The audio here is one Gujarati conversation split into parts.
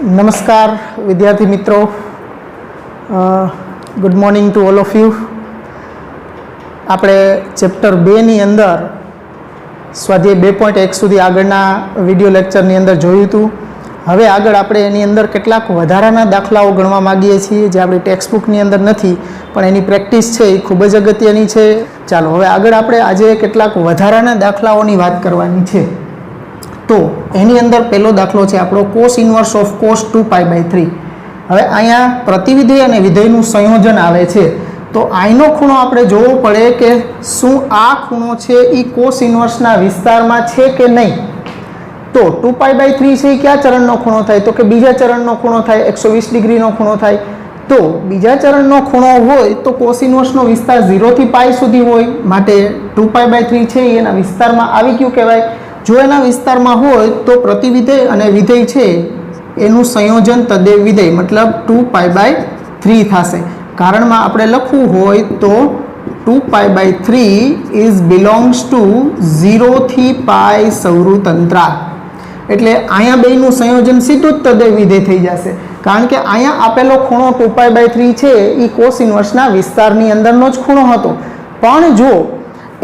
નમસ્કાર વિદ્યાર્થી મિત્રો, good morning to all of you. આપણે ચેપ્ટર 2ની અંદર સ્વાધ્યાય 2.1 સુધી આગળના વિડીયો લેક્ચરની અંદર જોયું હતું. હવે આગળ આપણે એની અંદર કેટલાક વધારાના દાખલાઓ ગણવા માગીએ છીએ જે આપણી ટેક્સ્ટબુકની અંદર નથી, પણ એની પ્રેક્ટિસ છે એ ખૂબ જ અગત્યની છે. ચાલો હવે આગળ આપણે આજે કેટલાક વધારાના દાખલાઓની વાત કરવાની છે. તો એની અંદર પહેલો દાખલો છે આપણો કોસ ઇન્વર્સ ઓફ કોસ 2π/3. હવે અહીંયા પ્રતિવિધેય અને વિધેયનું સંયોજન આવે છે, તો આઈનો ખૂણો આપણે જોવો પડે કે શું આ ખૂણો છે એ કોસ ઇન્વર્સના વિસ્તારમાં છે કે નહીં. તો 2π/3 છે એ કયા ચરણનો ખૂણો થાય? તો કે બીજા ચરણનો ખૂણો થાય, 120 ડિગ્રીનો ખૂણો થાય. તો બીજા ચરણનો ખૂણો હોય તો કોસ ઇન્વર્સનો વિસ્તાર 0 થી π સુધી હોય, માટે 2π/3 છે એના વિસ્તારમાં આવી ગયું કહેવાય. જો એના વિસ્તારમાં હોય તો પ્રતિવિધેય અને વિધેય છે એનું સંયોજન તદ્દેવ વિધેય મતલબ 2π/3 થશે. કારણમાં આપણે લખવું હોય તો 2π/3 ઇઝ બિલોંગ્સ ટુ 0 થી π સૌરુત અંતરાલ. એટલે અહીંયા બેનું સંયોજન સીધું જ તદ્દેવ વિધેય થઈ જશે, કારણ કે અહીંયા આપેલો ખૂણો 2π/3 છે એ કોસ ઇન્વર્સના વિસ્તારની અંદરનો જ ખૂણો હતો. પણ જો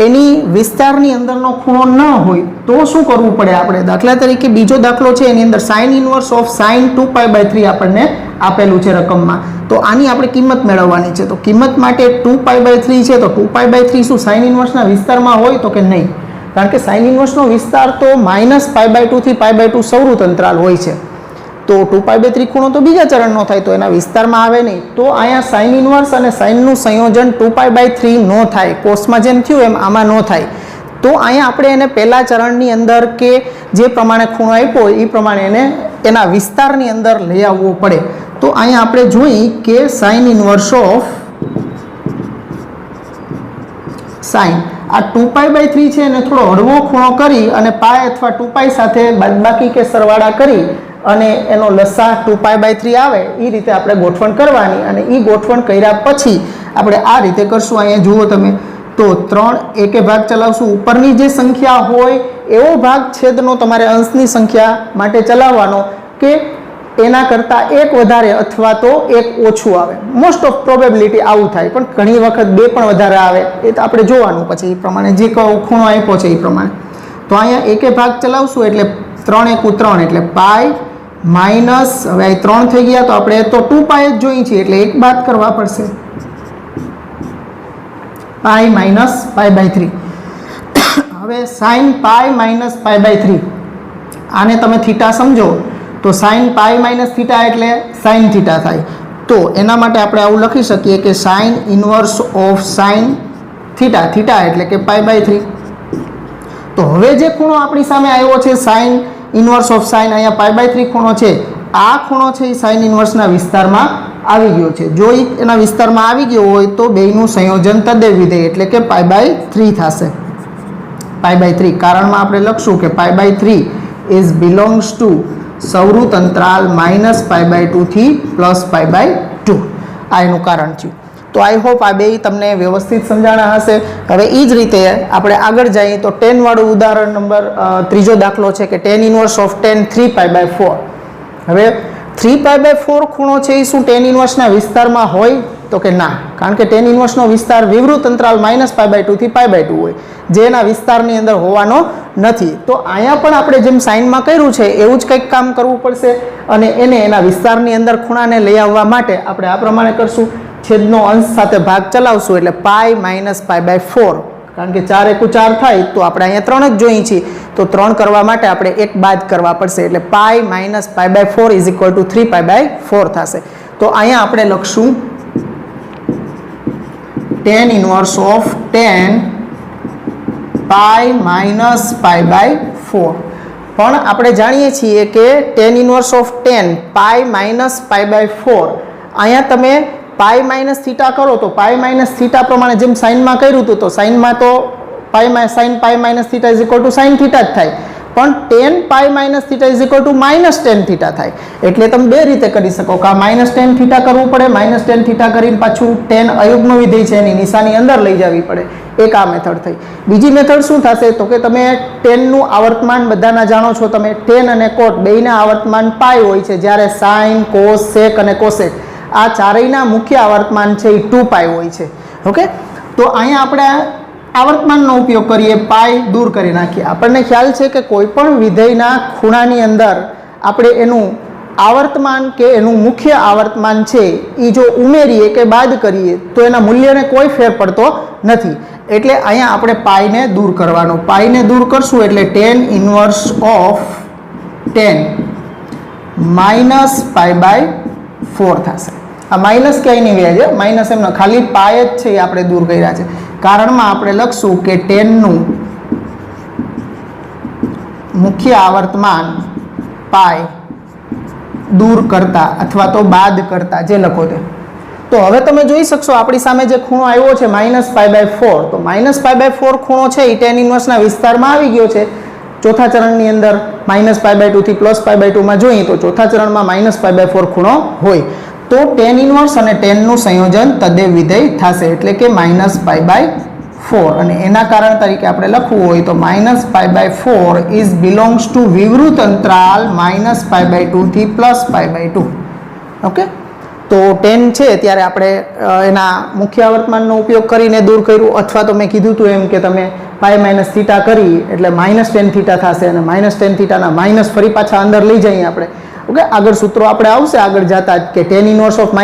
એની વિસ્તારની અંદરનો ખૂણો ન હોય તો શું કરવું પડે આપણે? દાખલા તરીકે બીજો દાખલો છે, એની અંદર સાઇન ઇન્વર્સ ઓફ સાઇન 2π/3 આપણને આપેલું છે રકમમાં. તો આની આપણે કિંમત મેળવવાની છે. તો કિંમત માટે 2π/3 છે, તો 2π/3 શું સાઇન ઇન્વર્સના વિસ્તારમાં હોય? તો કે નહીં, કારણ કે સાઇન ઇન્વર્સનો વિસ્તાર તો -π/2 થી π/2 સૌરુત અંતરાલ હોય છે. તો 2π/3 ખૂણો તો બીજા ચરણનો થાય, તો એના વિસ્તારમાં આવે નહીં. તો અહીંયા સાઇન ઇન્વર્સ અને સાઇનનું સંયોજન 2π/3 ન થાય. કોસમાં જેમ થયું એમ આમાં ન થાય. તો અહીંયા આપણે એને પહેલા ચરણની અંદર કે જે પ્રમાણે ખૂણો આપ્યો એ પ્રમાણે એને એના વિસ્તારની અંદર લઈ આવવો પડે. તો અહીંયા આપણે જોઈ કે સાઇન ઇન્વર્સ ઓફ સાઇન આ 2π/3 છે એને થોડો હળવો ખૂણો કરી અને π અથવા 2π સાથે બાદબાકી કે સરવાળા કરી અને એનો લસા 2π/3 આવે એ રીતે આપણે ગોઠવણ કરવાની. અને એ ગોઠવણ કર્યા પછી આપણે આ રીતે કરશું. અહીંયા જુઓ તમે, તો 3 એકે ભાગ ચલાવશું. ઉપરની જે સંખ્યા હોય એવો ભાગ છેદનો તમારે અંશની સંખ્યા માટે ચલાવવાનો કે એના કરતાં એક વધારે અથવા તો એક ઓછું આવે. મોસ્ટ ઓફ પ્રોબેબિલિટી આવું થાય, પણ ઘણી વખત બે પણ વધારે આવે, એ તો આપણે જોવાનું પછી એ પ્રમાણે જે ખૂણો આપ્યો છે એ પ્રમાણે. તો અહીંયા એકે ભાગ ચલાવશું એટલે 3 એકુ 3 એટલે પાઈ માઇનસ, હવે આ 3 થઈ ગયા તો આપણે તો 2π જ જોઈ છીએ એટલે એક બાદ કરવા પડશે, પાઈ માઇનસ π/3. હવે સાઇન પાઈ માઇનસ π/3 આને તમે થીટા સમજો તો સાઇન પાઈ માઇનસ થીટા એટલે સાઇન થીટા થાય. તો એના માટે આપણે આવું લખી શકીએ કે sine inverse of sine theta, theta એટલે કે π/3. તો હવે જે ખૂણો આપણી સામે આવ્યો છે સાઇન ઇન્વર્સ ઓફ સાઇન, અહીંયા π/3 ખૂણો છે, આ ખૂણો છે એ સાઇન ઇન્વર્સના વિસ્તારમાં આવી ગયો છે. જો એના વિસ્તારમાં આવી ગયો હોય તો બેયનું સંયોજન તદ્દેવ વિધેય એટલે કે π/3 થશે. π/3 કારણમાં આપણે લખશું કે π/3 ઇઝ બિલોંગ્સ ટુ સૌરુત અંતરાલ -π/2 થી +π/2. આ એનું કારણ થયું. તો આઈ હોપ આ બે તમને વ્યવસ્થિત સમજાણા હશે. હવે એ જ રીતે આપણે આગળ જઈએ તો 10 વાળું ઉદાહરણ નંબર ત્રીજો દાખલો છે કે tan ઇન્વર્સ ઓફ tan 3π/4. હવે 3π/4 ખૂણો છે એ શું tan ઇન્વર્સના વિસ્તારમાં હોય? તો કે ના, કારણ કે tan ઇન્વર્સનો વિસ્તાર વિવૃત અંતરાલ -π/2 થી π/2 હોય, જે એના વિસ્તારની અંદર હોવાનો નથી. તો અહીંયા પણ આપણે જેમ સાઇનમાં કર્યું છે એવું જ કંઈક કામ કરવું પડશે અને એને એના વિસ્તારની અંદર ખૂણાને લઈ આવવા માટે આપણે આ પ્રમાણે કરશું. છેદનો અંશ સાથે ભાગ ચલાવશું એટલે પાઈ માઇનસ π/4, કારણ કે 4 એકુ 4 થાય તો આપણે અહીંયા 3 જ જોઈએ છીએ, તો 3 કરવા માટે આપણે એક બાદ કરવા પડશે એટલે pi minus π/4 is equal to 3π/4 થશે. તો અહીંયા આપણે લખશું tan inverse of tan pi minus π/4. પણ આપણે જાણીએ છીએ કે tan inverse of tan pi minus π/4 અહીંયા તમે પાઈ માઇનસ થીટા કરો તો પાઈ માઇનસ થીટા પ્રમાણે જેમ સાઇનમાં કર્યું હતું તો સાઇનમાં તો sign pi minus theta is equal two sine theta જ થાય, પણ tan pi minus theta is equal two -tan theta થાય. એટલે તમે બે રીતે કરી શકો કે આ -tan થીટા કરવું પડે, -tan થીટા કરીને પાછું tan અયુગ્મ વિધેય છે એની નિશાની અંદર લઈ જવી પડે. એક આ મેથડ થઈ. બીજી મેથડ શું થશે તો કે તમે ટેનનું આવર્તમાન બધાના જાણો છો તમે, ટેન અને કોટ બેયના આવર્તમાન પાઈ હોય છે, જ્યારે સાઇન, કોસ, સેક અને કોસેક આ ચારેયના મુખ્ય આવર્તમાન છે એ 2 પાઈ હોય છે. ઓકે, તો અહીંયા આપણે આવર્તમાનનો ઉપયોગ કરીએ, પાઈ દૂર કરી નાખીએ. આપણને ખ્યાલ છે કે કોઈ પણ વિધેયના ખૂણાની અંદર આપણે એનું આવર્તમાન કે એનું મુખ્ય આવર્તમાન છે એ જો ઉમેરીએ કે બાદ કરીએ તો એના મૂલ્યને કોઈ ફેર પડતો નથી. એટલે અહીંયા આપણે પાઈને દૂર કરવાનો. પાઈને દૂર કરશું એટલે tan inverse of 10 minus pi by 4 થશે. આ માઇનસ ક્યાંય નહીં વ્યાજે, માઇનસ એમનો ખાલી પાય જ છે એ આપણે દૂર કર્યા છે. કારણમાં આપણે લખશું કે 10નું મુખ્ય આવર્તમાન પાય દૂર કરતા અથવા તો બાદ કરતા જે લખો તે. તો હવે તમે જોઈ શકશો આપણી સામે જે ખૂણો આવ્યો છે -π/4, તો -π/4 ખૂણો છે એ tan ઇન્વર્સના વિસ્તારમાં આવી ગયો છે. ચોથા ચરણની અંદર -π/2 થી +π/2 માં જોઈએ તો ચોથા ચરણમાં -π/4 ખૂણો હોય તો tan ઇન્વર્સ અને tan નું સંયોજન તદ્દેવ વિધેય થશે, એટલે કે -π/4. અને એના કારણ તરીકે આપણે લખવું હોય તો -π/4 ઇઝ બિલોંગ્સ ટુ વિવૃત અંતરાલ -π/2 થી +π/2. ઓકે, તો tan છે ત્યારે આપણે એના મુખ્ય આવર્તમાનનો ઉપયોગ કરીને દૂર કર્યું, અથવા તો મેં કીધું હતું એમ કે તમે π - θ કરી એટલે -tan θ થશે, અને -tan θ ના માઇનસ ફરી પાછા અંદર લઈ જઈએ આપણે. ઓકે, આગળ સૂત્રો આપણે આવશે આગળ જતા કે tan ઇન્વર્સ ઓફ -x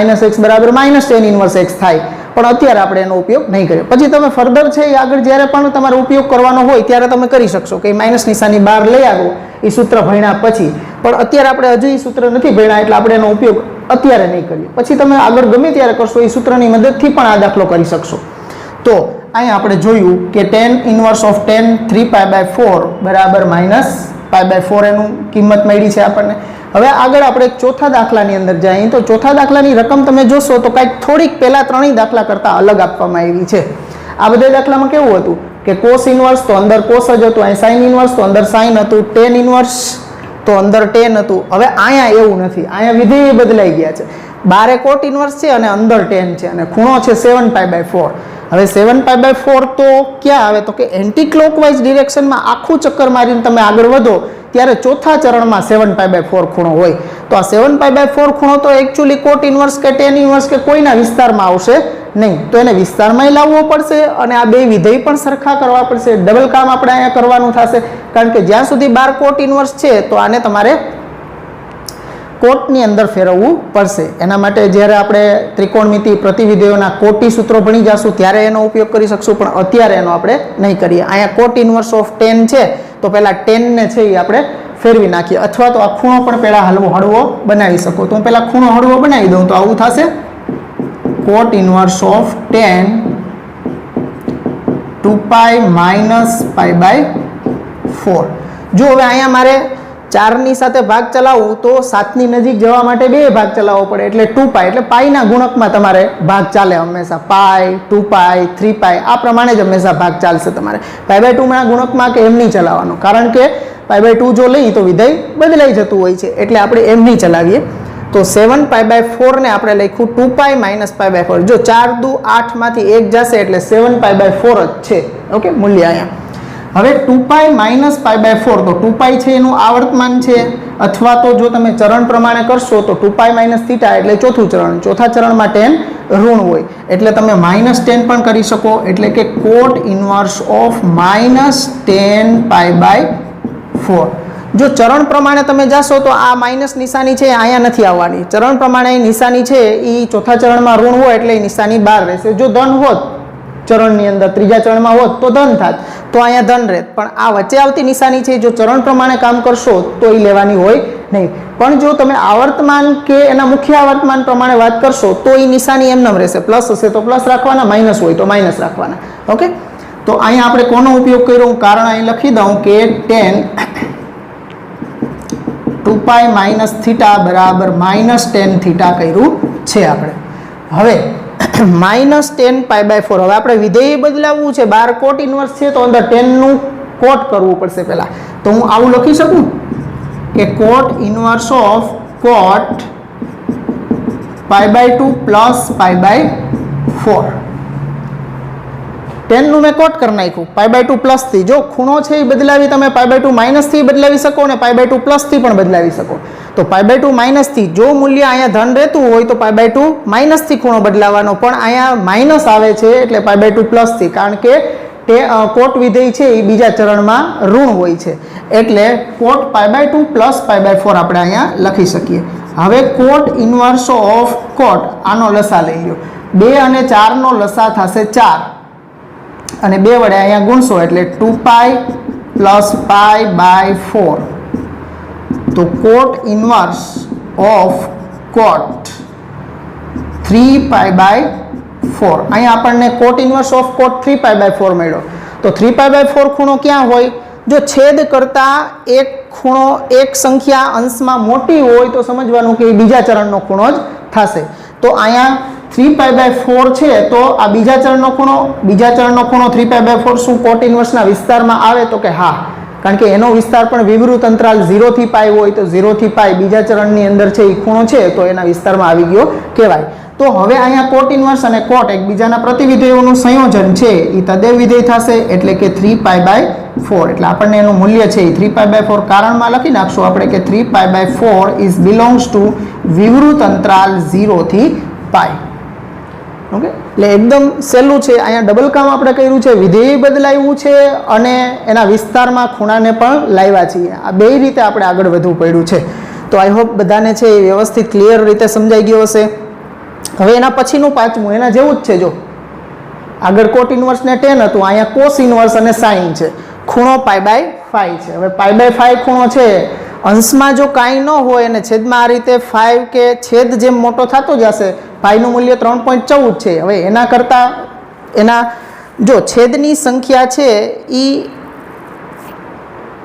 બરાબર -tan ઇન્વર્સ x થાય, પણ અત્યારે આપણે એનો ઉપયોગ નહીં કરીએ. પછી તમે ફર્ધર છે એ આગળ જ્યારે પણ તમારે ઉપયોગ કરવાનો હોય ત્યારે તમે કરી શકશો કે માઇનસ નિશાની બહાર લઈ આવો એ સૂત્ર ભણ્યા પછી. પણ અત્યારે આપણે હજુ એ સૂત્ર નથી ભણ્યા એટલે આપણે એનો ઉપયોગ અત્યારે નહીં કરીએ. પછી તમે આગળ ગમે ત્યારે કરશો એ સૂત્રની મદદથી પણ આ દાખલો કરી શકશો. તો અહીંયા આપણે જોયું કે tan ઇન્વર્સ ઓફ tan 3π/4 બરાબર -π/4 એનું કિંમત મળી છે આપણને. હવે આગળ આપણે ચોથા દાખલાની અંદર જઈએ તો ચોથા દાખલાની રકમ તમે જોશો તો કંઈક થોડીક પહેલાં ત્રણેય દાખલા કરતાં અલગ આપવામાં આવી છે. આ બધા દાખલામાં કેવું હતું કે કોસ ઇન્વર્સ તો અંદર કોસ જ હતું, અહીં સાઇન ઇન્વર્સ તો અંદર સાઇન હતું, tan ઇન્વર્સ તો અંદર tan હતું. હવે અહીંયા એવું નથી, અહીંયા વિધેય બદલાઈ ગયા છે. બારે કોટ ઇન્વર્સ છે અને અંદર tan છે, અને ખૂણો છે 7π/4. હવે 7π/4 તો ક્યાં આવે તો કે એન્ટી ક્લોકવાઇઝ ડિરેક્શનમાં આખું ચક્કર મારીને તમે આગળ વધો ત્યારે ચોથા ચરણમાં 7π/4 ખૂણો હોય. તો આ 7π/4 ખૂણો તો એકચ્યુઅલી કોટ ઇન્વર્સ કે tan ઇન્વર્સ કે કોઈના વિસ્તારમાં આવશે નહીં, તો એને વિસ્તારમાં લાવવો પડશે અને આ બે વિધેય પણ સરખા કરવા પડશે. ડબલ કામ આપણે અહીંયા કરવાનું થશે, કારણ કે જ્યાં સુધી 12 કોટ ઇન્વર્સ છે તો આને તમારે કોટની અંદર ફેરવવું પડશે. એના માટે જ્યારે આપણે ત્રિકોણમિતિ પ્રતિવિધેયોના કોટી સૂત્રો ભણી જશું ત્યારે એનો ઉપયોગ કરી શકશું, પણ અત્યારે એનો આપણે નહીં કરીએ. અહીંયા કોટ ઇન્વર્સ ઓફ tan છે તો પહેલાં tan ને છે એ આપણે ફેરવી નાખીએ, અથવા તો આ ખૂણો પણ પહેલાં હળવો બનાવી શકો. તો હું પહેલાં ખૂણો હળવો બનાવી દઉં તો આવું થશે કોટ ઇન્વર્સ ઓફ tan 2π - π/4. જો હવે અહીંયા મારે 4ની સાથે ભાગ ચલાવવું તો 7ની નજીક જવા માટે 2 ભાગ ચલાવવો પડે, એટલે 2π, એટલે પાઈના ગુણકમાં તમારે ભાગ ચાલે હંમેશા. પાઈ, 2π, 3π આ પ્રમાણે જ હંમેશા ભાગ ચાલશે તમારે. π/2 ના ગુણકમાં કે એમ નહીં ચલાવવાનો, કારણ કે π/2 જો લઈએ તો વિધેય બદલાઈ જતું હોય છે, એટલે આપણે એમ નહીં ચલાવીએ. તો 7π/4 ને આપણે લખ્યું 2π - π/4. જો 4 દુ 8 માંથી 1 જશે એટલે 7π/4 જ છે. ઓકે, મૂલ્ય અહીંયા. હવે 2π - π/4 તો 2π છે એનું આવર્તમાન છે, અથવા તો જો તમે ચરણ પ્રમાણે કરશો તો 2π - θ એટલે ચોથું ચરણ. ચોથા ચરણમાં tan ઋણ હોય એટલે તમે -tan પણ કરી શકો, એટલે કે કોટ ઇન્વર્સ ઓફ -10π/4. જો ચરણ પ્રમાણે તમે જાશો તો આ માઇનસ નિશાની છે અહીંયા નથી આવવાની. ચરણ પ્રમાણે નિશાની છે એ ચોથા ચરણમાં ઋણ હોય એટલે નિશાની બહાર રહેશે. જો ધન હોત ચરણની અંદર ત્રીજા ચરણમાં હોત તો ધન થાત, તો અહીંયા ધન રહેત. પણ આ વચ્ચે આવતી નિશાની છે જો ચરણ પ્રમાણે કામ કરશો તો એ લેવાની હોય નહીં. પણ જો તમે આવર્તમાન કે એના મુખ્ય આવર્તમાન પ્રમાણે વાત કરશો તો એ નિશાની એમનેમ રહેશે. પ્લસ હશે તો પ્લસ રાખવાના, માઇનસ હોય તો માઇનસ રાખવાના. ઓકે, તો અહીંયા આપણે કોનો ઉપયોગ કર્યો હું કારણ અહીં લખી દઉં કે tan 2π - θ બરાબર -tan θ કર્યું છે આપણે. હવે -10π/4 હવે આપણે વિધેય બદલાવવું છે. 12 કોટ ઇન્વર્સ છે તો અંદર 10 નું કોટ કરવું પડશે પહેલા. તો હું આવું લખી શકું કે કોટ ઇન્વર્સ ઓફ કોટ π/2 + π/4. ટેનનું મેં કોટ કરી નાખ્યું π/2 પ્લસથી. જો ખૂણો છે એ બદલાવી તમે π/2 માઇનસથી બદલાવી શકો અને π/2 પ્લસથી પણ બદલાવી શકો. તો π/2 માઇનસથી જો મૂલ્ય અહીંયા ધન રહેતું હોય તો π/2 માઇનસથી ખૂણો બદલાવાનો, પણ અહીંયા માઇનસ આવે છે એટલે π/2 પ્લસથી, કારણ કે તે કોટ વિધેય છે એ બીજા ચરણમાં ઋણ હોય છે એટલે કોટ π/2 પ્લસ π/4 આપણે અહીંયા લખી શકીએ. હવે કોટ ઇન્વર્સ ઓફ કોટ આનો લસા લઈ લો. 2 અને 4 નો લસા થશે 4 અને 2 વડે અહીંયા ગુણશો એટલે 2π પ્લસ π/4. તો કોટ ઇન્વર્સ ઓફ કોટ 3π/4. અહીંયા આપણને કોટ ઇન્વર્સ ઓફ કોટ 3π/4 મળ્યો. તો 3π/4 ખૂણો ક્યાં હોય? જો છેદ કરતા એક ખૂણો એક સંખ્યા અંશમાં મોટી હોય તો સમજવાનું કે બીજા ચરણનો ખૂણો જ થશે. તો અહીંયા 3π/4 છે તો આ બીજા ચરણનો ખૂણો 3π/4 શું કોટ ઇન્વર્સના વિસ્તારમાં આવે? તો કે હા, કારણ કે એનો વિસ્તાર પણ વિવૃત અંતરાલ 0 થી π હોય તો 0 થી π બીજા ચરણની અંદર છે એ ખૂણો છે તો એના વિસ્તારમાં આવી ગયો કહેવાય. તો હવે અહીંયા કોટ ઇન્વર્સ અને કોટ એકબીજાના પ્રતિવિધેયોનું સંયોજન છે એ તદેવ વિધેય થશે એટલે કે 3π/4. એટલે આપણને એનું મૂલ્ય છે એ 3π/4 કારણમાં લખી નાખશું આપણે કે 3π/4 ઇઝ બિલોંગ્સ ટુ વિવૃત અંતરાલ 0 થી π. ઓકે, એટલે એકદમ સહેલું છે. અહીંયા ડબલ કામ આપણે કર્યું છે, વિધેય બદલાવ્યું છે અને એના વિસ્તારમાં ખૂણાને પણ લાવ્યા છીએ. આ બે રીતે આપણે આગળ વધવું પડ્યું છે. તો આઈ હોપ બધાને છે એ વ્યવસ્થિત ક્લિયર રીતે સમજાઈ ગયો હશે. હવે એના પછીનું પાંચમું એના જેવું જ છે. જો આગળ કોટ ઇન્વર્સ ને tan હતું, અહીંયા કોસ ઇન્વર્સ અને સાઇન છે. ખૂણો π/5 છે. હવે π/5 ખૂણો છે અંશમાં જો કાંઈ ન હોય અને છેદમાં આ રીતે 5 કે છેદ જેમ મોટો થતો જશે, પાઈનું મૂલ્ય 3.14 છે. હવે એના કરતાં એના જો છેદની સંખ્યા છે એ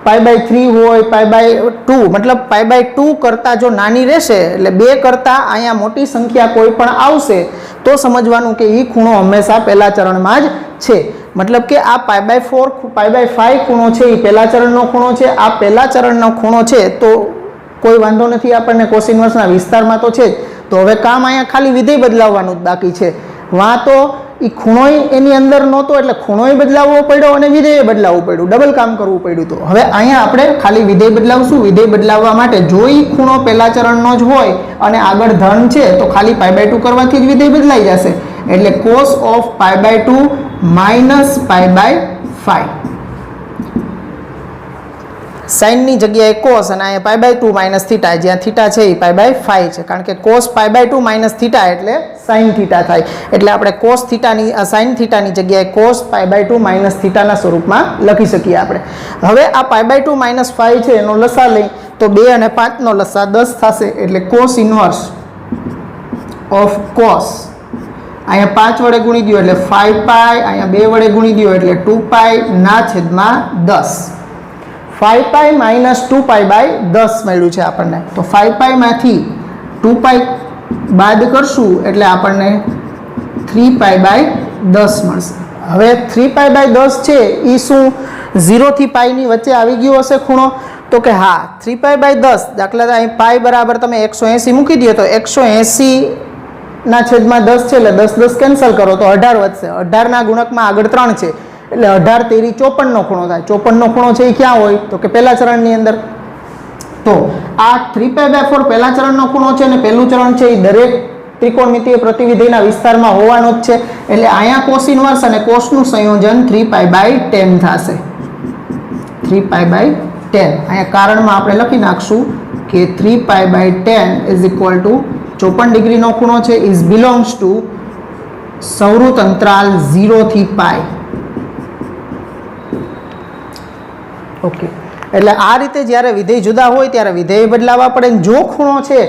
π/3 હોય, π/2 મતલબ π/2 કરતાં જો નાની રહેશે એટલે 2 કરતાં અહીંયા મોટી સંખ્યા કોઈ પણ આવશે તો સમજવાનું કે એ ખૂણો હંમેશા પહેલા ચરણમાં જ છે. મતલબ કે આ π/4 π/5 ખૂણો છે એ પહેલા ચરણનો ખૂણો છે. આ પહેલા ચરણનો ખૂણો છે તો કોઈ વાંધો નથી, આપણને કોસ ઇન્વર્સના વિસ્તારમાં તો છે જ. તો હવે કામ અહીંયા ખાલી વિધેય બદલાવવાનું જ બાકી છે. વાં તો એ ખૂણોય એની અંદર નહોતો એટલે ખૂણોય બદલાવવો પડ્યો અને વિધેય બદલાવવું પડ્યું, ડબલ કામ કરવું પડ્યું. તો હવે અહીંયા આપણે ખાલી વિધેય બદલાવશું. વિધેય બદલાવવા માટે જો એ ખૂણો પહેલા ચરણનો જ હોય અને આગળ ધન છે તો ખાલી π/2 કરવાથી જ વિધેય બદલાઈ જશે. એટલે cos ઓફ π/2 માઇનસ π/5. સાઇનની જગ્યાએ કોસ અને અહીંયા π/2 માઇનસ થીટા, જ્યાં થીટા છે એ π/5 છે, કારણ કે કોસ π/2 માઇનસ થીટા એટલે સાઇન થીટા થાય. એટલે આપણે કોસ થીટાની સાઇન થીટાની જગ્યાએ કોસ π/2 માઇનસ થીટાના સ્વરૂપમાં લખી શકીએ આપણે. હવે આ π/2 માઇનસ 5 છે એનો લસા લઈ તો 2 અને 5 નો લસા 10 થશે. એટલે કોસ ઇન્વર્સ ઓફ કોસ અહીંયા 5 વડે ગુણી દો એટલે 5π, અહીંયા 2 વડે ગુણી દો એટલે 2π ના છેદમાં 10. 5π માઇનસ 2π/10 મળ્યું છે આપણને. તો 5π માંથી 2π બાદ કરશું એટલે આપણને 3π/10 મળશે. હવે 3π/10 છે એ શું 0 થી π ની વચ્ચે આવી ગયો હશે ખૂણો? તો કે હા, 3π/10 દાખલા અહીં π બરાબર તમે 180 મૂકી દો તો 180 ના છેદમાં 10 છે એટલે 10 10 કેન્સલ કરો તો 18 વધશે. 18 ના ગુણકમાં આગળ 3 છે એટલે 18 તેરી 54 નો ખૂણો થાય. 54 નો ખૂણો છે એ ક્યાં હોય? તો કે પહેલા ચરણની અંદર. તો આ 3π/4 પહેલા ચરણનો ખૂણો છે અને પહેલું ચરણ છે એ દરેક ત્રિકોણમિતિય પ્રતિવિધેયના વિસ્તારમાં હોવાનો જ છે. એટલે અહીંયા કોસ ઇન્વર્સ અને કોસનું સંયોજન 3π/10 થશે. 3π/10 અહીંયા કારણમાં આપણે લખી નાખશું કે 3π/10 ઇઝ ઇક્વલ ટુ 54 ડિગ્રીનો ખૂણો છે ઇઝ બિલોંગ્સ ટુ સંવૃત અંતરાલ 0 થી π. ઓકે, એટલે આ રીતે જ્યારે વિધેય જુદા હોય ત્યારે વિધેય બદલાવવા પડે. જો ખૂણો છે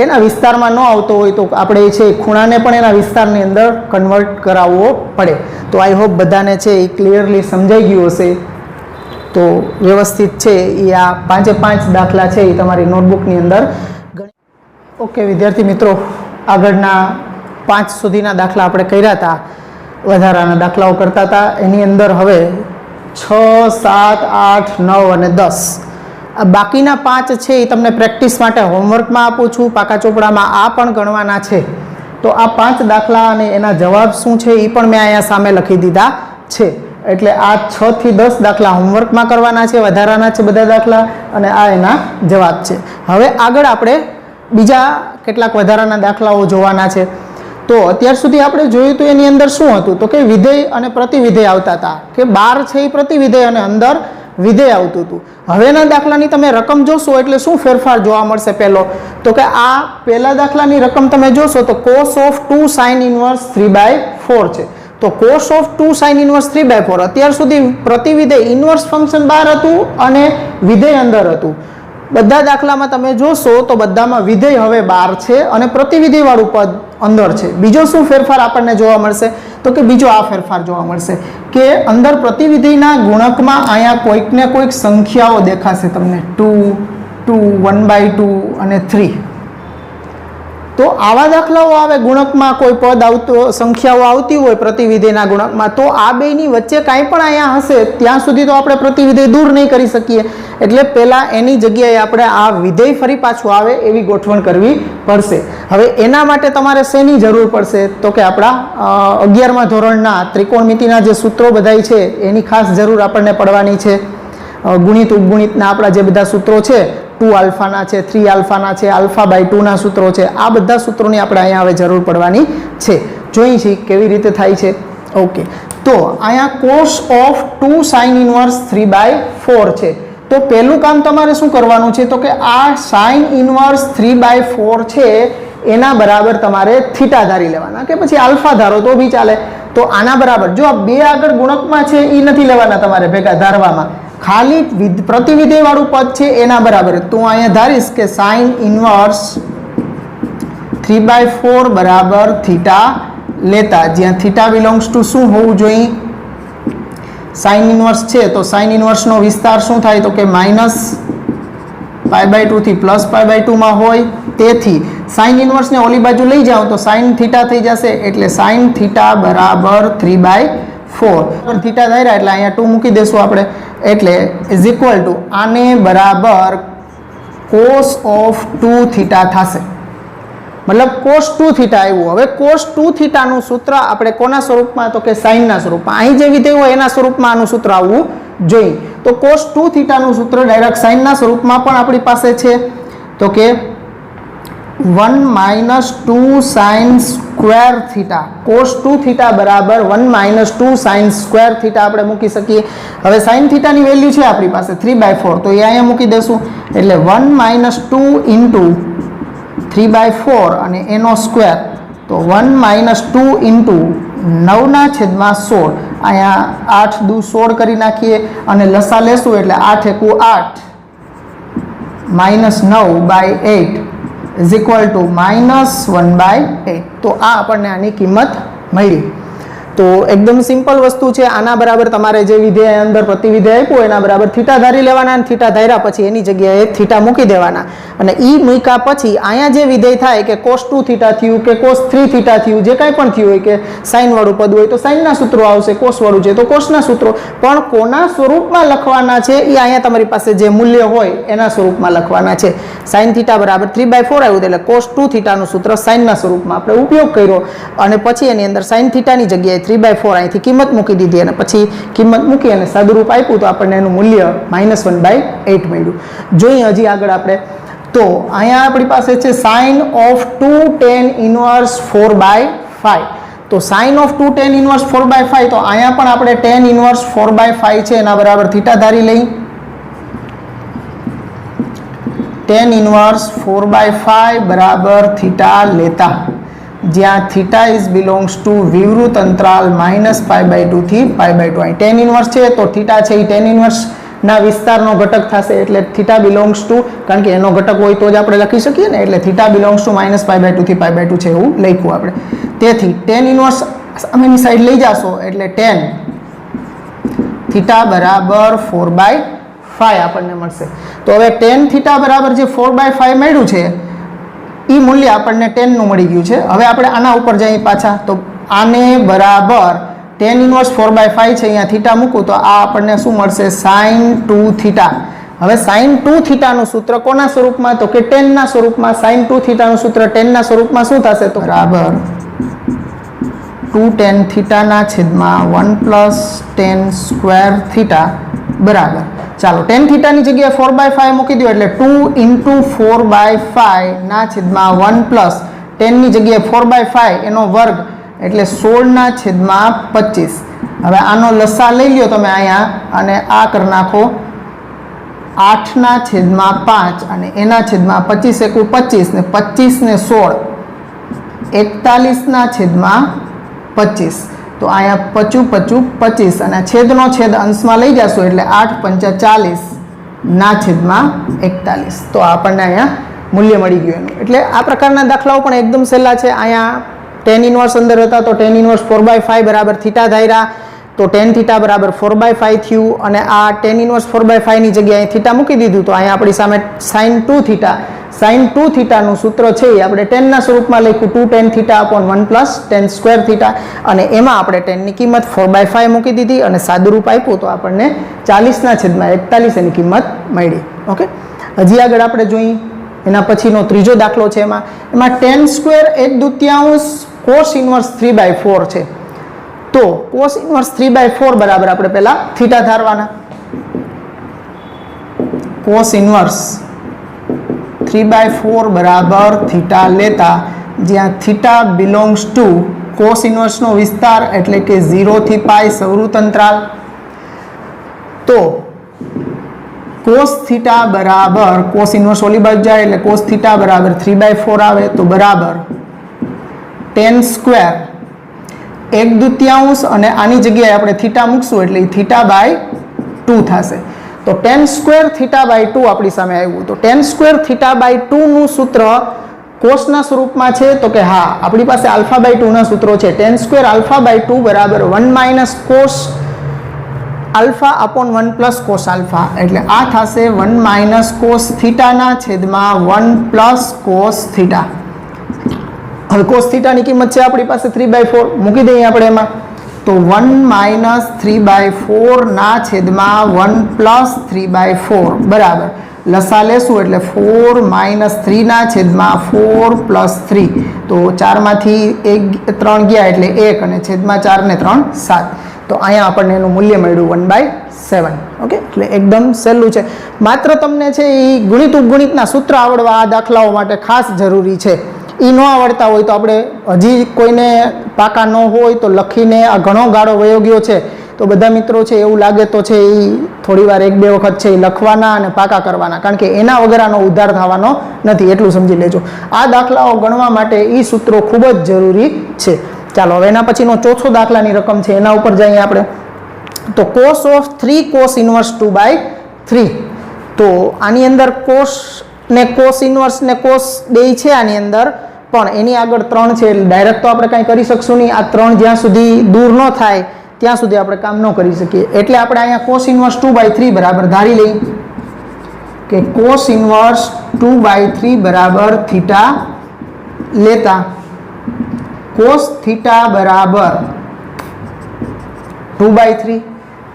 એના વિસ્તારમાં ન આવતો હોય તો આપણે છે ખૂણાને પણ એના વિસ્તારની અંદર કન્વર્ટ કરાવવો પડે. તો આઈ હોપ બધાને છે એ ક્લિયરલી સમજાઈ ગયું હશે. તો વ્યવસ્થિત છે એ આ 5 દાખલા છે એ તમારી નોટબુકની અંદર. ઓકે વિદ્યાર્થી મિત્રો, આગળના 5 સુધીના દાખલા આપણે કર્યા હતા, વધારાના દાખલાઓ કરતા હતા. એની અંદર હવે 6, 7, 8, 9 અને 10 આ બાકીના 5 છે એ તમને પ્રેક્ટિસ માટે હોમવર્કમાં આપું છું. પાકા ચોપડામાં આ પણ ગણવાના છે. તો આ 5 દાખલા અને એના જવાબ શું છે એ પણ મેં અહીંયા સામે લખી દીધા છે. એટલે આ 6 થી 10 દાખલા હોમવર્કમાં કરવાના છે, વધારાના છે બધા દાખલા, અને આ એના જવાબ છે. હવે આગળ આપણે બીજા કેટલાક વધારાના દાખલાઓ જોવાના છે. તો અત્યાર સુધી આપણે જોયું તો એની અંદર શું હતું, તો કે વિધેય અને પ્રતિવિધેય આવતા હતા, કે 12 છે એ પ્રતિવિધેય અને અંદર વિધેય આવતું હતું. હવેના દાખલાની તમે રકમ જોશો એટલે શું ફેરફાર જોવા મળશે? પહેલો તો કે આ પહેલા દાખલાની રકમ તમે જોશો તો cos of 2 sin inverse 3/4 છે. તો cos of 2 sin inverse 3/4, અત્યાર સુધી પ્રતિવિધેય ઇન્વર્સ ફંક્શન બહાર હતું અને વિધેય અંદર હતું. બધા દાખલામાં તમે જોશો તો બધામાં વિધેય હવે બહાર છે અને પ્રતિવિધેય વાળું પદ અંદર છે. બીજો શું ફેરફાર આપણને જોવા મળશે? તો કે બીજો આ ફેરફાર જોવા મળશે કે અંદર પ્રતિવિધેયના ગુણકમાં અહીંયા કોઈક ને કોઈક સંખ્યાઓ દેખાશે તમને, 2, 2, 1/2 અને 3. તો આવા દાખલાઓ આવે ગુણકમાં કોઈ પદ આવતો, સંખ્યાઓ આવતી હોય પ્રતિવિધેયના ગુણકમાં, તો આ બેની વચ્ચે કાંઈ પણ અહીંયા હશે ત્યાં સુધી તો આપણે પ્રતિવિધેય દૂર નહીં કરી શકીએ. એટલે પહેલાં એની જગ્યાએ આપણે આ વિધેય ફરી પાછું આવે એવી ગોઠવણ કરવી પડશે. હવે એના માટે તમારે શેની જરૂર પડશે? તો કે આપણા 11મા ધોરણના ત્રિકોણમિતિના જે સૂત્રો બધાય છે એની ખાસ જરૂર આપણને પડવાની છે. ગુણિત ઉપગુણિતના આપણા જે બધા સૂત્રો છે, 2 આલ્ફાના છે, 3 આલ્ફાના છે, α/2 ના સૂત્રો છે, આ બધા સૂત્રોની આપણે અહીંયા હવે જરૂર પડવાની છે. જોઈ છીએ કેવી રીતે થાય છે. ઓકે, તો અહીંયા cos of 2 sin inverse 3/4 છે. તો પહેલું કામ તમારે શું કરવાનું છે? તો કે આ sin inverse 3/4 છે એના બરાબર તમારે થીટા ધારી લેવાના, કે પછી આલ્ફા ધારો તો બી ચાલે. તો આના બરાબર જો આ બે આગળ ગુણકમાં છે એ નથી લેવાના તમારે ભેગા ધારવામાં, ખાલી પ્રતિવિધેય વાળું પદ છે એના બરાબર. તો અહીંયા ધારીશ કે sin inverse 3/4 બરાબર થીટા લેતા, જ્યાં થીટા બિલોંગ્સ ટુ શું હોવું જોઈએ? sin ઇન્વર્સ છે તો sin ઇન્વર્સનો વિસ્તાર શું થાય? તો કે -π/2 થી +π/2 માં હોય. તેથી sin ઇન્વર્સને ઓલી બાજુ લઈ જાઓ તો sin થીટા થઈ જશે, એટલે sin થીટા બરાબર 3/4. થીટા ધાર્યા એટલે અહીંયા 2 મૂકી દેશું આપણે, એટલે ઇઝ ઇક્વલ ટુ આને બરાબર cos of 2 થીટા થશે. મતલબ cos 2 થીટા આવ્યું. હવે cos 2 થીટાનું સૂત્ર આપણે કોના સ્વરૂપમાં? તો કે સાઇનના સ્વરૂપમાં. અહીં જે વિધેય હોય એના સ્વરૂપમાં આનું સૂત્ર આવવું જોઈએ. તો cos 2 થીટાનું સૂત્ર ડાયરેક્ટ સાઇનના સ્વરૂપમાં પણ આપણી પાસે છે. તો કે 1 - 2 sin square theta, cos 2 theta બરાબર 1 - 2 sin સ્ક્વેર થીટા આપણે મૂકી શકીએ. હવે sin થીટાની વેલ્યુ છે આપણી પાસે 3/4, તો એ અહીંયા મૂકી દેશું. એટલે 1 - 2 ઇન્ટુ 3/4 અને એનો સ્ક્વેર, તો 1 - 2 ઇન્ટુ 9/16. અહીંયા 8 દુ 16 કરી નાખીએ અને લસા લેશું એટલે 8 × 8 -9/8 ઇઝ ઇક્વલ ટુ -1/8. તો આ આપણને આની કિંમત મળી. તો એકદમ સિમ્પલ વસ્તુ છે. આના બરાબર તમારે જે વિધેય અંદર પ્રતિવિધેય આપ્યું એના બરાબર થીટા ધારી લેવાના, અને થીટા ધાર્યા પછી એની જગ્યાએ થીટા મૂકી દેવાના, અને ઈ મૂક્યા પછી અહીંયા જે વિધેય થાય કે cos 2 થીટા થયું કે cos 3 થીટા થયું, જે કાંઈ પણ થયું હોય, કે સાઇન વાળું પદ હોય તો સાઇનના સૂત્રો આવશે, cos વાળું છે તો cosના સૂત્રો. પણ કોના સ્વરૂપમાં લખવાના છે એ અહીંયા તમારી પાસે જે મૂલ્ય હોય એના સ્વરૂપમાં લખવાના છે. sin થીટા બરાબર 3/4 આવ્યું એટલે cos 2 થીટાનું સૂત્ર સાઇનના સ્વરૂપમાં આપણે ઉપયોગ કર્યો, અને પછી એની અંદર sin થીટાની જગ્યાએ 3/4 અહીંથી કિંમત મૂકી દીધી, અને પછી કિંમત મૂકી અને સાદુરૂપ આપ્યું તો આપણને એનું મૂલ્ય -1/8 મળ્યું. જોઈએ હજી આગળ આપણે. તો અહીંયા આપણી પાસે છે sin of 2 tan inverse 4/5. તો sin of 2 tan inverse 4/5, તો અહીંયા પણ આપણે tan inverse 4/5 છે એના બરાબર થીટા ધારી લઈ. tan inverse 4/5 બરાબર થીટા લેતા, જ્યાં થીટા ઇઝ બિલોંગ્સ ટુ વિવૃત અંતરાલ -π/2 થી π/2. અહીં tan ઇન્વર્સ છે તો થીટા છે એ tan ઇન્વર્સ ના વિસ્તારનો ઘટક થશે, એટલે થીટા બિલોંગ્સ ટુ, કારણ કે એનો ઘટક હોય તો જ આપણે લખી શકીએ ને, એટલે થીટા બિલોંગ્સ ટુ -π/2 થી π/2 છે એવું લખ્યું આપણે. તેથી tan ઇન્વર્સ સામેની સાઈડ લઈ જાશો એટલે tan થીટા બરાબર 4/5 આપણને મળશે. તો હવે tan થીટા બરાબર જે 4/5 મળ્યું છે એ મૂલ્ય આપણને 10 નું મળી ગયું છે. હવે આપણે આના ઉપર જઈએ પાછા, તો આને બરાબર tan ઇન્વર્સ 4/5 છે, અહીંયા થીટા મૂકું તો આ આપણને શું મળશે? sin 2 theta. હવે sin 2 થીટાનું સૂત્ર કોના સ્વરૂપમાં? તો કે 10 ના સ્વરૂપમાં. sin 2 થીટાનું સૂત્ર 10 ના સ્વરૂપમાં શું થશે? તો બરાબર 2 tan થીટાના છેદમાં 1 પ્લસ tan સ્ક્વેર થીટા બરાબર, ચાલો tan થીટાની જગ્યાએ 4/5 મૂકી દો એટલે 2 into 4/5 ના છેદમાં 1 પ્લસ ટેનની જગ્યાએ 4/5 એનો વર્ગ એટલે 16 છેદમાં 25. હવે આનો લસા લઈ લ્યો તમે અહીંયા અને આ કરી નાખો 8 છેદમાં 5 અને એના છેદમાં 25 એકુ 25 ને 25 ને 16 41 છેદમાં 25. તો અહીંયા 25 25 અને છેદનો છેદ અંશમાં લઈ જશો એટલે 8 પંચા 40 છેદમાં 41. તો આપણને અહીંયા મૂલ્ય મળી ગયું એનું. એટલે આ પ્રકારના દાખલાઓ પણ એકદમ સહેલા છે. અહીંયા tan ઇન્વર્સ અંદર હતા તો tan ઇન્વર્સ 4/5 બરાબર થીટા ધાર્યા તો tan થીટા બરાબર 4/5 થયું અને આ tan ઇન્વર્સ 4/5 ની જગ્યાએ થીટા મૂકી દીધું તો અહીંયા આપણી સામે sin 2 થીટા, sin 2 થીટાનું સૂત્ર છે એ આપણે tan ના સ્વરૂપમાં લખ્યું 2 tan theta upon 1 plus tan square theta અને એમાં આપણે tan ની કિંમત 4/5 મૂકી દીધી અને સાદુરૂપ આપ્યું તો આપણને 40 છેદમાં 41 એની કિંમત મળી. ઓકે, હજી આગળ આપણે જોઈએ એના પછીનો ત્રીજો દાખલો છે. એમાં tan સ્ક્વેર 1/2 cos ઇન્વર્સ 3/4 છે. તો cos ઇન્વર્સ 3/4 બરાબર આપણે પહેલા થીટા ધારવાના. cos ઇન્વર્સ 3/4 બરાબર થીટા લેતા જ્યાં થીટા બિલોંગ્સ ટુ cos ઇન્વર્સનો વિસ્તાર એટલે કે 0 થી પાઈ સવૃત અંતરાલ. તો cos થીટા બરાબર cos ઇન્વર્સ ઓલી બાજુ જાય એટલે cos થીટા બરાબર 3/4 આવે તો બરાબર tan સ્ક્વેર 1/2 અને આની જગ્યાએ આપણે થીટા મૂકશું એટલે થીટા બાય 2 થશે. તો tan સ્ક્વેર થીટા બાય 2 આપણી સામે આવ્યું. તો tan સ્ક્વેર થીટા બાય 2 નું સૂત્ર કોસના સ્વરૂપમાં છે તો કે હા આપણી પાસે આલ્ફા બાય 2 ના સૂત્રો છે. tan સ્ક્વેર આલ્ફા બાય 2 બરાબર 1 minus cos alpha upon 1 plus cos alpha એટલે આ થશે 1 માઇનસ કોસ થીટાના છેદમાં 1 પ્લસ કોસ થીટા. હવે કોસ થીટાની કિંમત છે આપણી પાસે 3/4 મૂકી દઈએ આપણે એમાં તો 1 માઇનસ 3/4 ના છેદમાં 1 પ્લસ 3/4 બરાબર લસા લેશું એટલે 4 માઇનસ 3 ના છેદમાં 4 પ્લસ 3 તો 4 માંથી 3 ગયા એટલે 1 અને છેદમાં 4 ને 3 7. તો અહીંયા આપણને એનું મૂલ્ય મળ્યું 1/7. ઓકે, એટલે એકદમ સહેલું છે. માત્ર તમને છે એ ગુણિત ઉપગુણિતના સૂત્ર આવડવા આ દાખલાઓ માટે ખાસ જરૂરી છે. એ ન આવડતા હોય તો આપણે હજી કોઈને પાકા ન હોય તો લખીને આ ઘણો ગાળો વયો ગયો છે તો બધા મિત્રો છે એવું લાગે તો છે એ થોડી વાર 1-2 વખત છે એ લખવાના અને પાકા કરવાના કારણ કે એના વગરનો ઉદ્ધાર થવાનો નથી એટલું સમજી લેજો. આ દાખલાઓ ગણવા માટે એ સૂત્રો ખૂબ જ જરૂરી છે. ચાલો હવે એના પછીનો ચોથો દાખલાની રકમ છે એના ઉપર જઈએ આપણે. તો cos ઓફ 3 cos ઇન્વર્સ 2/3. તો આની અંદર cos ને cos ઇન્વર્સ ને cos બે છે આની અંદર પણ એની આગળ 3 છે એટલે ડાયરેક્ટ તો આપણે કાંઈ કરી શકશું નહીં. આ 3 જ્યાં સુધી દૂર ન થાય ત્યાં સુધી આપણે કામ ન કરી શકીએ એટલે આપણે અહીંયા cos ઇન્વર્સ 2/3 બરાબર ધારી લઈએ કે cos ઇન્વર્સ 2/3 બરાબર થીટા લેતા cos થીટા બરાબર 2/3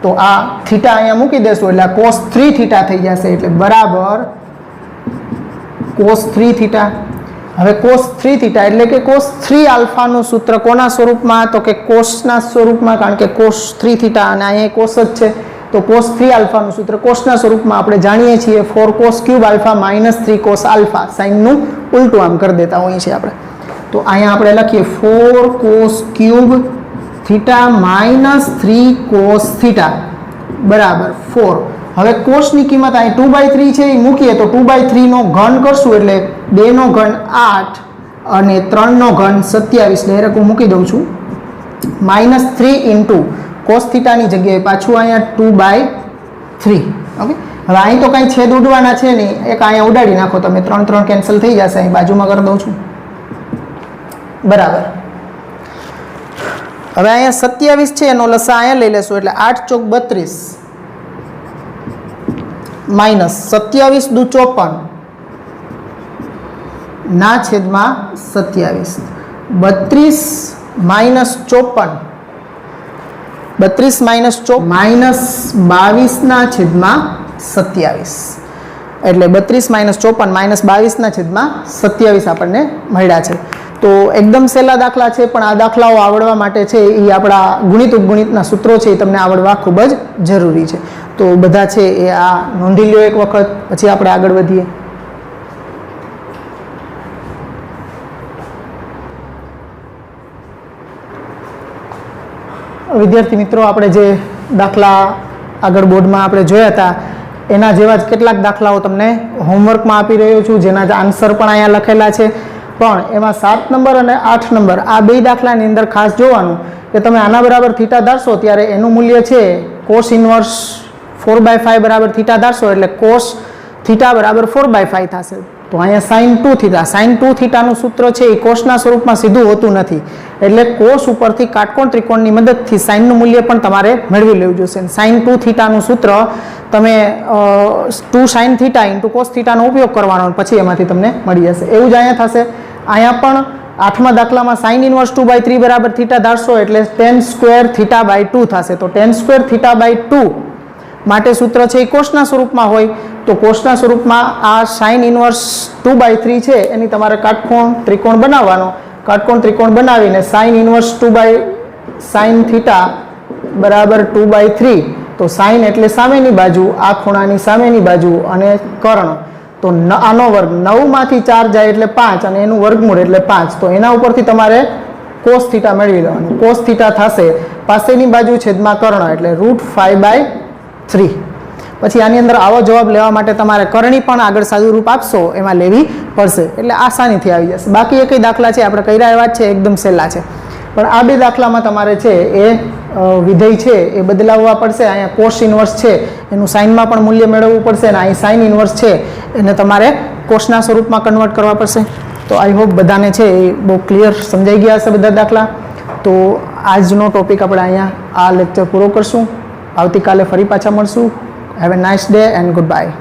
તો આ થીટા અહીંયા મૂકી દેશું એટલે cos 3 થીટા થઈ જશે એટલે બરાબર cos 3 થીટા. હવે cos 3 થીટા એટલે કે cos 3 આલ્ફાનું સૂત્ર કોના સ્વરૂપમાં તો કે કોસના સ્વરૂપમાં કારણ કે cos 3 થીટા અને અહીંયા cos જ છે તો cos 3 આલ્ફાનું સૂત્ર કોસના સ્વરૂપમાં આપણે જાણીએ છીએ 4 cos cube alpha minus 3 cos alpha સાઇનનું ઉલટું આમ કરી દેતા હોઈએ છીએ આપણે. તો અહીંયા આપણે લખીએ 4 cos cube theta minus 3 cos theta બરાબર 4. હવે કોસની કિંમત અહીં 2/3 છે એ મૂકીએ તો 2/3 નો ઘન કરશું એટલે 2 નો ઘન 8 અને 3 નો ઘન 27 ડાયરેક્ટ હું મૂકી દઉં છું -3 ઇન્ટુ કોસ થીટાની જગ્યાએ પાછું અહીંયા 2/3. ઓકે, હવે અહીં તો કાંઈ છેદ ઉડવાના છે નહીં એક અહીંયા ઉડાડી નાખો તમે 3 કેન્સલ થઈ જશે અહીં બાજુમાં કરી દઉં છું બરાબર. હવે અહીંયા 27 છે એનો લસા અહીંયા લઈ લેશું એટલે 8 ચોક 32 માઇનસ 27 દુ 54 ના છેદમાં 27 32 માઇનસ 54 32 માઇનસ 22 ના છેદમાં 27 એટલે 32 માઇનસ 54 માઇનસ 22 ના છેદમાં 27 આપણને મળ્યા છે. તો તો એકદમ સહેલા દાખલા છે, પણ આ દાખલાઓ આવડવા માટે છે એ આપણા ગુણિત ઉપગુણિતના સૂત્રો છે એ તમને આવડવા ખૂબ જ જરૂરી છે. તો બધા છે એ આ નોંધી લ્યો એક વખત, પછી આપણે આગળ વધીએ. વિદ્યાર્થી મિત્રો, આપણે જે દાખલા આગળ બોર્ડમાં આપણે જોયા હતા એના જેવા જ કેટલાક દાખલાઓ તમને હોમવર્કમાં આપી રહ્યો છું, જેના આન્સર પણ અહીંયા લખેલા છે. પણ એમાં 7 નંબર અને 8 નંબર આ બે દાખલાની અંદર ખાસ જોવાનું કે તમે આના બરાબર થીટા ધારશો ત્યારે એનું મૂલ્ય છે કોસ ઇન્વર્સ 4/5 બરાબર થીટા ધારશો એટલે કોસ થીટા બરાબર 4/5 થશે. તો અહીંયા સાઇન 2 થીટા, સાઇન 2 થીટાનું સૂત્ર છે એ કોસના સ્વરૂપમાં સીધું હોતું નથી, એટલે કોસ ઉપરથી કાટકોણ ત્રિકોણની મદદથી સાઇનનું મૂલ્ય પણ તમારે મેળવી લેવું જોઈશે. સાઇન 2 થીટાનું સૂત્ર તમે 2 સાઇન થીટા ઇન્ટુ કોસ થીટાનો ઉપયોગ કરવાનો, પછી એમાંથી તમને મળી જશે. એવું જ અહીંયા થશે. અહીંયા પણ 8મા દાખલામાં સાઇન ઇન્વર્સ 2/3 બરાબર થીટા ધારશો એટલે tan સ્ક્વેર થીટા બાય 2 થશે. તો tan સ્ક્વેર થીટા બાય 2 માટે સૂત્ર છે એ કોસના સ્વરૂપમાં હોય, તો કોસના સ્વરૂપમાં આ સાઇન ઇન્વર્સ 2/3 છે એની તમારે કાટકોણ ત્રિકોણ બનાવવાનો. કાટકોણ ત્રિકોણ બનાવીને સાઇન ઇન્વર્સ 2 સાઇન થીટા બરાબર 2/3, તો સાઇન એટલે સામેની બાજુ, આ ખૂણાની સામેની બાજુ અને કર્ણ, તો આનો વર્ગ 9 માંથી 4 જાય એટલે 5 અને એનું વર્ગમૂળ એટલે 5. તો એના ઉપરથી તમારે કોસ થીટા મેળવી લેવાનું. કોસ થીટા થશે પાસેની બાજુ છેદમાં કર્ણ એટલે √5/3. પછી આની અંદર આવો જવાબ લેવા માટે તમારે કરણી પણ આગળ સાદુરૂપ આપશો એમાં લેવી પડશે, એટલે આસાનીથી આવી જશે. બાકી એકઈ દાખલા છે આપણે કર્યા એવા જ છે, એકદમ સહેલા છે. પણ આ બે દાખલામાં તમારે છે એ વિધેય છે એ બદલાવવા પડશે. અહીંયા કોસ ઇન્વર્સ છે એનું સાઇનમાં પણ મૂલ્ય મેળવવું પડશે, અને અહીં સાઇન ઇન્વર્સ છે એને તમારે કોસના સ્વરૂપમાં કન્વર્ટ કરવા પડશે. તો આઈ હોપ બધાને છે એ બહુ ક્લિયર સમજાઈ ગયા હશે બધા દાખલા. તો આજનો ટોપિક આપણે અહીંયા આ લેક્ચર પૂરો કરશું. આવતીકાલે ફરી પાછા મળશું. Have a nice day and good bye.